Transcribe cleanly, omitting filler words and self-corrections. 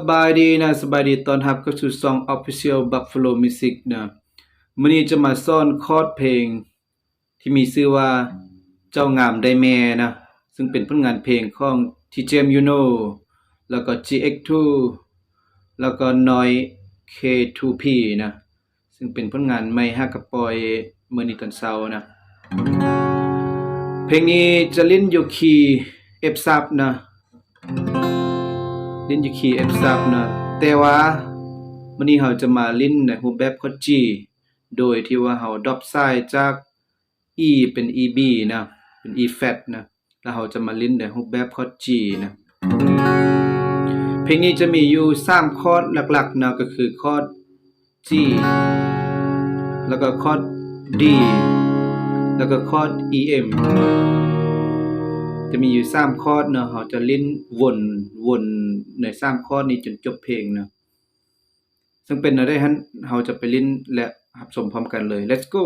บายดีนะสบายดีตอนรับเข้าสู่ช่อง Official Buffalo Music นะมื้อนี้จะมาสอนคอร์ดเพลงที่มีชื่อว่าเจ้างามได้แม่นะซึ่งเป็นผลงานเพลงของ TJM Yuno แล้วก็ GX2 แล้วก็ Noi K2P นะซึ่งเป็นผลงานใหม่ฮักกะปล่อยมื้อนี้ตอนเช้านะเพลงนี้จะเล่นอยู่คีย์ F sharp นะเล่นอยู่คีย์ F sharp นะแต่ว่ามื้อนี้เราจะมาเล่นในรูปแบบคอร์ด G โดยที่ว่าเราดรอปซ้ายจาก E เป็น EB นะเป็น E flat นะแล้วเราจะมาเล่นในรูปแบบคอร์ด G นะเพลงนี้จะมีอยู่3คอร์ดหลักๆนะก็คือคอร์ด G แล้วก็คอร์ด D แล้วก็คอร์ด EM จะมีอยู่3คอร์ดเนาะเราจะเล่นวนใน3คอร์ดนี้จนจบเพลงนะซึ่งเป็นอะไรฮั่นเราจะไปเล่นและรับชมพร้อมกันเลย Let's go